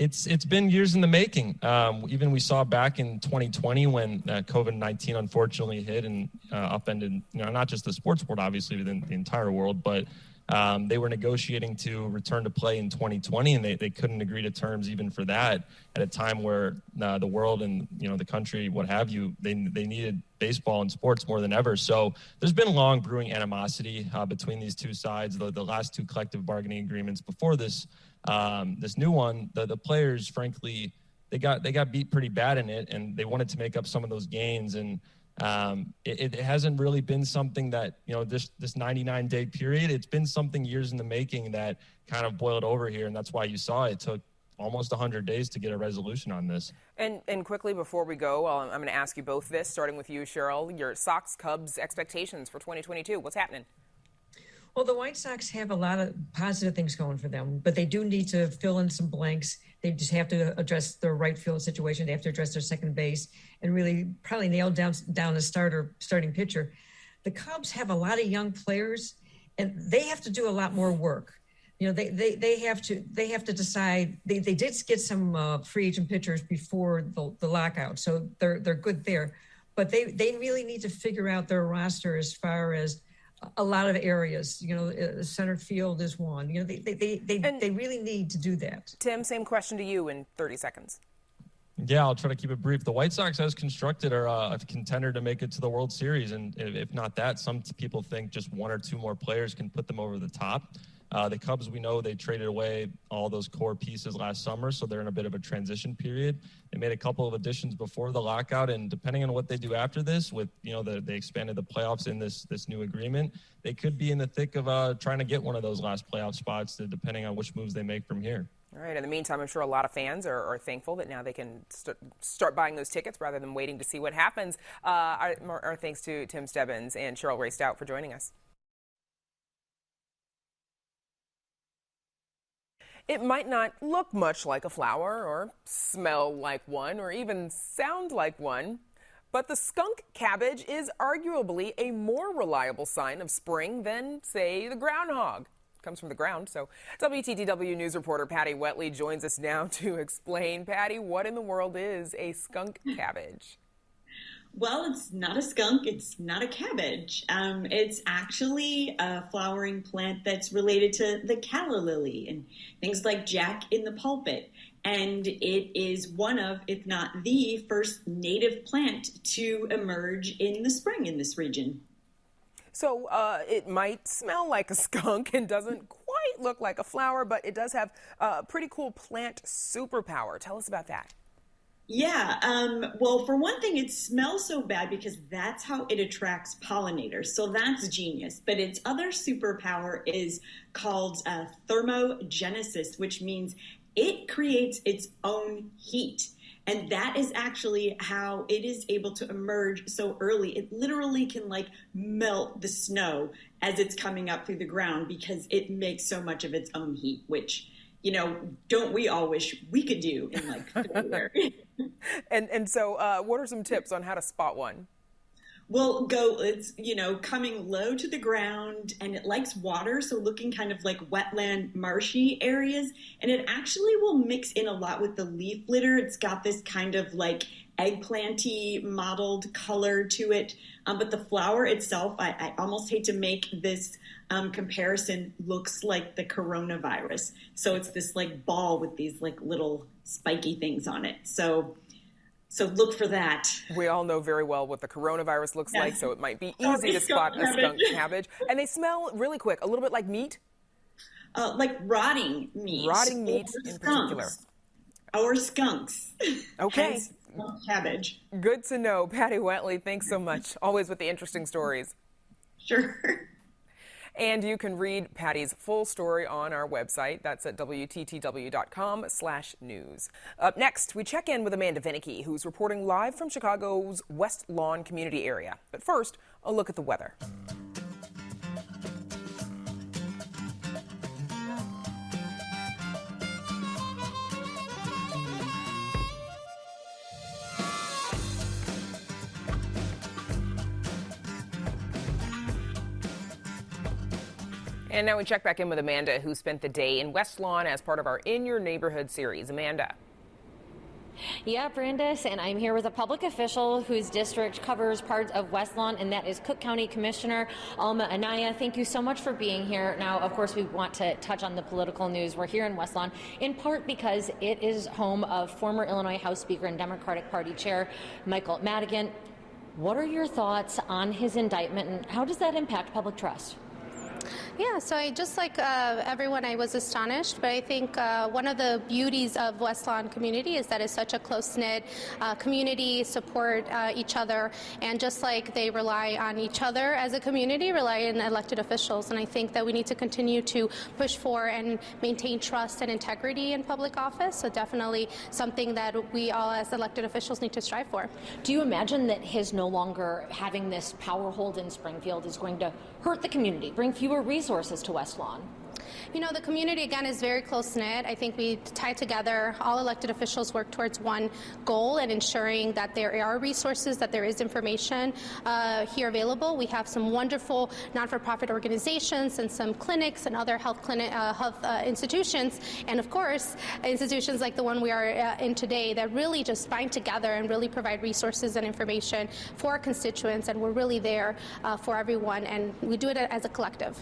It's been years in the making. Even we saw back in 2020 when COVID-19 unfortunately hit and upended, not just the sports world, obviously, within the entire world, but they were negotiating to return to play in 2020, and they couldn't agree to terms even for that at a time where the world and the country, what have you, they needed baseball and sports more than ever. So there's been long brewing animosity between these two sides. The last two collective bargaining agreements before this new one, the players, frankly, they got beat pretty bad in it, and they wanted to make up some of those gains. And it hasn't really been something that, this 99-day period, it's been something years in the making that kind of boiled over here. And that's why you saw it took almost 100 days to get a resolution on this. And quickly before we go, I'm going to ask you both this, starting with you, Cheryl, your Sox Cubs expectations for 2022. What's happening? Well, the White Sox have a lot of positive things going for them, but they do need to fill in some blanks. They just have to address their right field situation. They have to address their second base and really probably nail down the starting pitcher. The Cubs have a lot of young players, and they have to do a lot more work. They have to decide. They did get some free agent pitchers before the lockout, so they're good there. But they really need to figure out their roster as far as a lot of areas. Center field is one. They really need to do that. Tim, same question to you in 30 seconds. Yeah, I'll try to keep it brief. The White Sox, as constructed, are a contender to make it to the World Series. And if not that, some people think just one or two more players can put them over the top. The Cubs, we know they traded away all those core pieces last summer, so they're in a bit of a transition period. They made a couple of additions before the lockout, and depending on what they do after this, with they expanded the playoffs in this new agreement, they could be in the thick of trying to get one of those last playoff spots, depending on which moves they make from here. All right. In the meantime, I'm sure a lot of fans are thankful that now they can start buying those tickets rather than waiting to see what happens. Our thanks to Tim Stebbins and Cheryl Ray Stout for joining us. It might not look much like a flower or smell like one or even sound like one, but the skunk cabbage is arguably a more reliable sign of spring than, say, the groundhog. It comes from the ground. So WTTW News reporter Patty Wetley joins us now to explain. Patty, what in the world is a skunk cabbage? Well, it's not a skunk. It's not a cabbage. It's actually a flowering plant that's related to the calla lily and things like Jack in the pulpit. And it is one of, if not the first native plant to emerge in the spring in this region. So it might smell like a skunk and doesn't quite look like a flower, but it does have a pretty cool plant superpower. Tell us about that. Yeah, well, for one thing, it smells so bad because that's how it attracts pollinators. So that's genius. But its other superpower is called thermogenesis, which means it creates its own heat. And that is actually how it is able to emerge so early. It literally can melt the snow as it's coming up through the ground because it makes so much of its own heat, which, don't we all wish we could do in February? And so what are some tips on how to spot one? it's, coming low to the ground, and it likes water. So looking kind of like wetland, marshy areas. And it actually will mix in a lot with the leaf litter. It's got this kind of like eggplanty mottled color to it. But the flower itself, I almost hate to make this comparison, looks like the coronavirus. So it's this like ball with these like little spiky things on it. So look for that. We all know very well what the coronavirus looks like, so it might be easy to spot a skunk cabbage. And they smell really quick, a little bit like meat? Like rotting meat. Rotting meat in particular. Or skunks. Okay. Cabbage. Good to know. Patty Wentley, thanks so much. Always with the interesting stories. Sure. And you can read Patty's full story on our website. That's at wttw.com/news. Up next, we check in with Amanda Vinicky, who's reporting live from Chicago's West Lawn community area. But first, a look at the weather. And now we check back in with Amanda, who spent the day in West Lawn as part of our In Your Neighborhood series. Amanda. Yeah, Brandis, and I'm here with a public official whose district covers parts of West Lawn, and that is Cook County Commissioner Alma Anaya. Thank you so much for being here. Now, of course, we want to touch on the political news. We're here in West Lawn, in part because it is home of former Illinois House Speaker and Democratic Party Chair Michael Madigan. What are your thoughts on his indictment, and how does that impact public trust? Yeah, so just like everyone, I was astonished, but I think one of the beauties of West Lawn community is that it's such a close-knit community, support each other, and just like they rely on each other as a community, rely on elected officials. And I think that we need to continue to push for and maintain trust and integrity in public office. So definitely something that we all as elected officials need to strive for. Do you imagine that his no longer having this power hold in Springfield is going to hurt the community, bring fewer resources to West Lawn? You know, the community, again, is very close-knit. I think we tie together, all elected officials work towards one goal and ensuring that there are resources, that there is information here available. We have some wonderful not-for-profit organizations and some clinics and other health institutions, and of course, institutions like the one we are in today that really just bind together and really provide resources and information for our constituents, and we're really there for everyone, and we do it as a collective.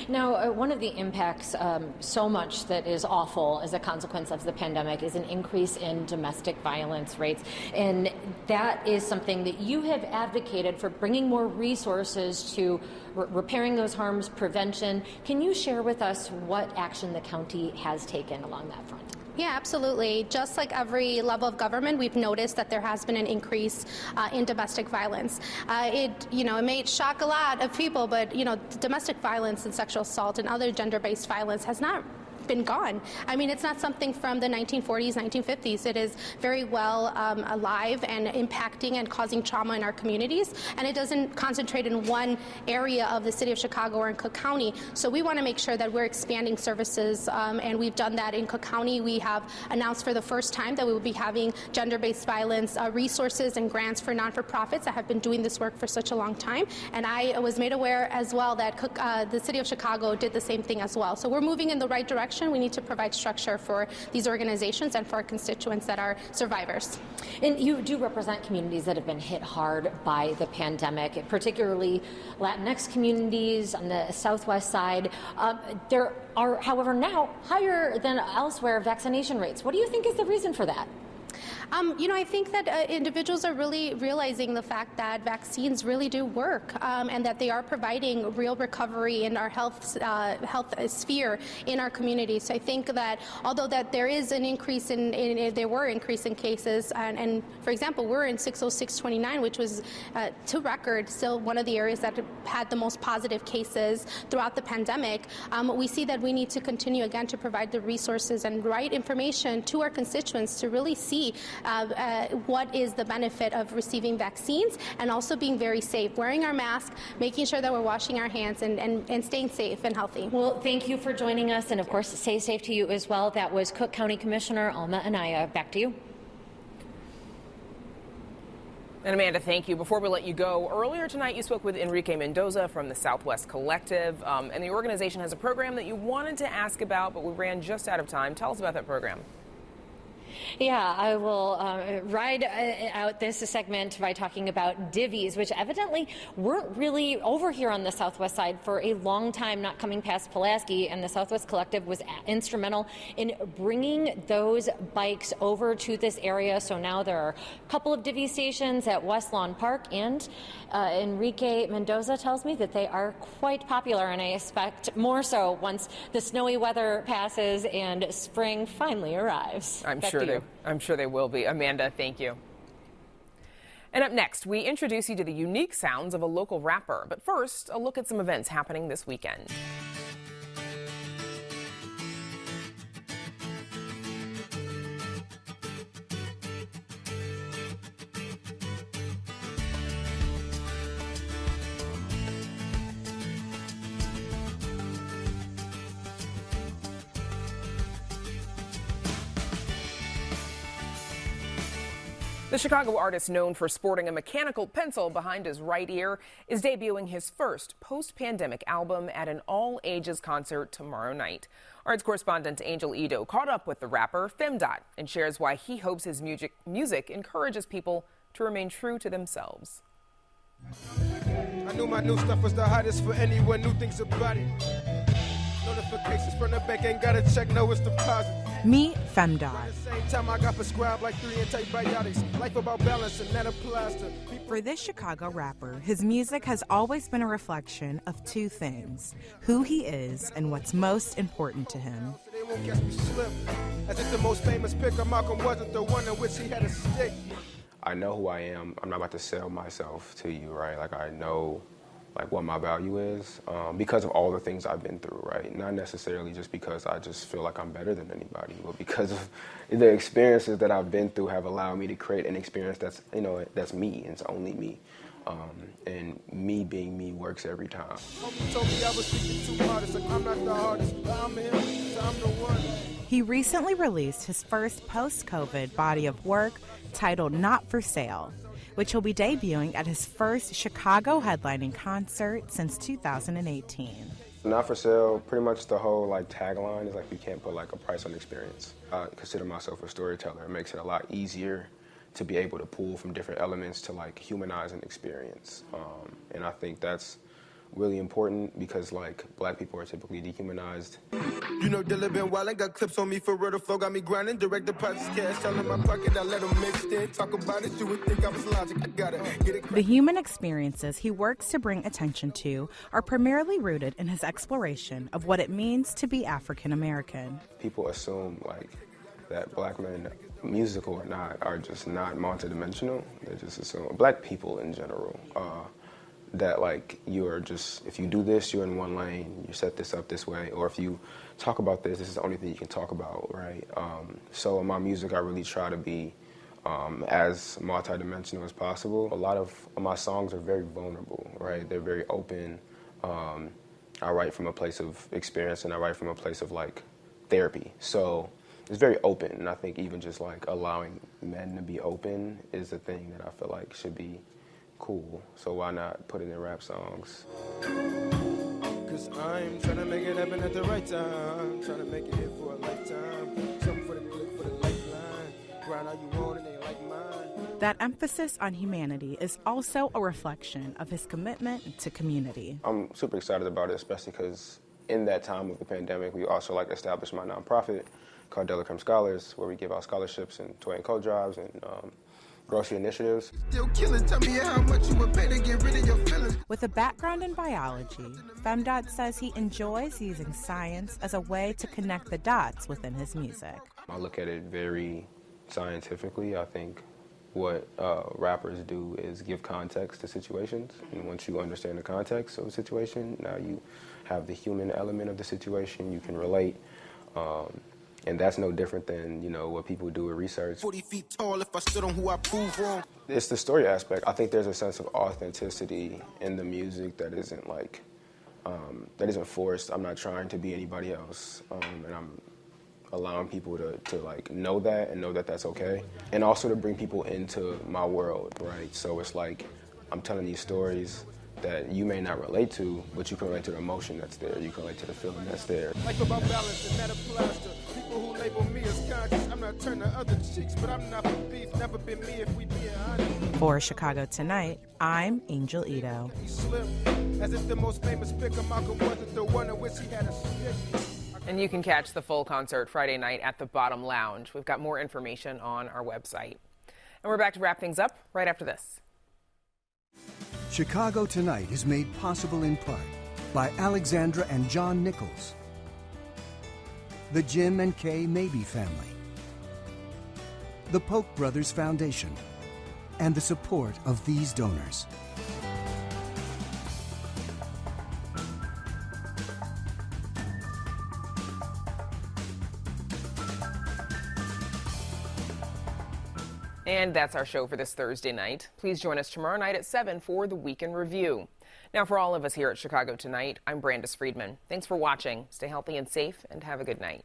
Now, one of the impacts so much that is awful as a consequence of the pandemic is an increase in domestic violence rates. And that is something that you have advocated for, bringing more resources to repairing those harms, prevention. Can you share with us what action the county has taken along that front? Yeah, absolutely. Just like every level of government, we've noticed that there has been an increase in domestic violence. It may shock a lot of people, but domestic violence and sexual assault and other gender-based violence has not been gone. I mean, it's not something from the 1940s, 1950s. It is very well alive and impacting and causing trauma in our communities, and it doesn't concentrate in one area of the city of Chicago or in Cook County. So we want to make sure that we're expanding services, and we've done that in Cook County. We have announced for the first time that we will be having gender-based violence resources and grants for non-for-profits that have been doing this work for such a long time, and I was made aware as well that the city of Chicago did the same thing as well. So we're moving in the right direction. We need to provide structure for these organizations and for our constituents that are survivors. And you do represent communities that have been hit hard by the pandemic, particularly Latinx communities on the southwest side. There are, however, now higher than elsewhere vaccination rates. What do you think is the reason for that? I think that individuals are really realizing the fact that vaccines really do work, and that they are providing real recovery in our health sphere in our community. So I think that although that there is an increase there were increasing cases, and for example, we're in 60629, which was to record still one of the areas that had the most positive cases throughout the pandemic. We see that we need to continue again to provide the resources and right information to our constituents to really see what is the benefit of receiving vaccines, and also being very safe, wearing our mask, making sure that we're washing our hands, and staying safe and healthy. Well, thank you for joining us, and of course, stay safe to you as well. That was Cook County Commissioner Alma Anaya. Back to you. And Amanda, thank you. Before we let you go, earlier tonight you spoke with Enrique Mendoza from the Southwest Collective, and the organization has a program that you wanted to ask about, but we ran just out of time. Tell us about that program. Yeah, I will ride out this segment by talking about divvies, which evidently weren't really over here on the Southwest side for a long time, not coming past Pulaski, and the Southwest Collective was instrumental in bringing those bikes over to this area. So now there are a couple of divvy stations at West Lawn Park, and Enrique Mendoza tells me that they are quite popular, and I expect more so once the snowy weather passes and spring finally arrives. I'm sure they will be. Amanda, thank you. And up next, we introduce you to the unique sounds of a local rapper. But first, a look at some events happening this weekend. The Chicago artist, known for sporting a mechanical pencil behind his right ear, is debuting his first post-pandemic album at an all-ages concert tomorrow night. Arts correspondent Angel Edo caught up with the rapper Femdot and shares why he hopes his music encourages people to remain true to themselves. I knew my new stuff was the hottest for anyone who thinks about it. Notifications from the bank, ain't gotta check, no, it's deposit. Meet Femdot. For this Chicago rapper, his music has always been a reflection of two things: who he is and what's most important to him. As if the most famous picker Malcolm wasn't the one in which he had a stick. I know who I am. I'm not about to sell myself to you, right? Like, I know what my value is because of all the things I've been through, right? Not necessarily just because I just feel like I'm better than anybody, but because of the experiences that I've been through have allowed me to create an experience that's, that's me, and it's only me. And me being me works every time. He recently released his first post-COVID body of work titled Not For Sale, which will be debuting at his first Chicago headlining concert since 2018. Not For Sale, pretty much the whole tagline is you can't put a price on experience. I consider myself a storyteller. It makes it a lot easier to be able to pull from different elements to humanize an experience. And I think that's really important because black people are typically dehumanized. You know Dilla been wild, I got clips on me for real, the flow got me grinding, direct deposits, cash all in my pocket, I let them mix in, talk about it, you would think I was logic, I gotta get it. The human experiences he works to bring attention to are primarily rooted in his exploration of what it means to be African American. People assume that black men, musical or not, are just not multidimensional. They just assume, black people in general, that you are just, if you do this, you're in one lane, you set this up this way, or if you talk about this is the only thing you can talk about, right? So in my music, I really try to be as multidimensional as possible. A lot of my songs are very vulnerable, right? They're very open. I write from a place of experience, and I write from a place of therapy. So it's very open, and I think even just allowing men to be open is the thing that I feel should be cool. So why not put it in rap songs? Cause I'm trying to make it happen at the right time, trying to make it here for a lifetime, something for the click, for the lifeline, grind how you want and they like mine. That emphasis on humanity is also a reflection of his commitment to community. I'm super excited about it, especially because in that time of the pandemic, we also established my nonprofit called Delacrim Scholars, where we give out scholarships and toy and coat drives and grocery initiatives. With a background in biology, Femdot says he enjoys using science as a way to connect the dots within his music. I look at it very scientifically. I think what rappers do is give context to situations, and once you understand the context of a situation, now you have the human element of the situation, you can relate. And that's no different than, what people do with research. 40 feet tall if I stood on who I prove wrong. It's the story aspect. I think there's a sense of authenticity in the music that isn't forced. I'm not trying to be anybody else. And I'm allowing people to like know that and know that that's okay, and also to bring people into my world, right? So it's like I'm telling these stories that you may not relate to, but you can relate to the emotion that's there. You can relate to the feeling that's there. Life about balance and that applies to people who label me as conscious. I'm not turning the other cheeks, but I'm not for beef. Never been me if we being honest. For Chicago Tonight, I'm Angel Ito. As if the most famous picker Malcolm wasn't the one in which he had a stick. And you can catch the full concert Friday night at the Bottom Lounge. We've got more information on our website. And we're back to wrap things up right after this. Chicago Tonight is made possible in part by Alexandra and John Nichols, the Jim and Kay Mabey family, the Polk Brothers Foundation, and the support of these donors. And that's our show for this Thursday night. Please join us tomorrow night at 7 for the Week in Review. Now, for all of us here at Chicago Tonight, I'm Brandis Friedman. Thanks for watching. Stay healthy and safe, and have a good night.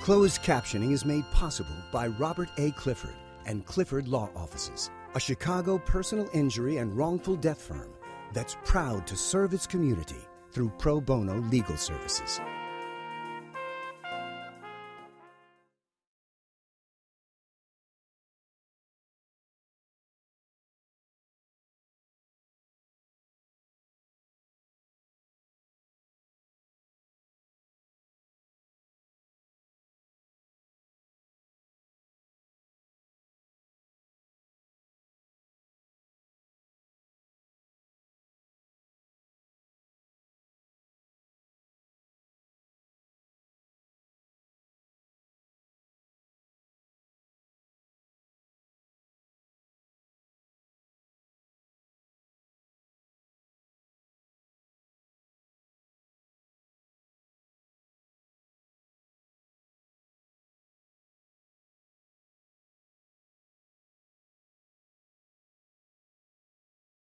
Closed captioning is made possible by Robert A. Clifford and Clifford Law Offices, a Chicago personal injury and wrongful death firm that's proud to serve its community through pro bono legal services.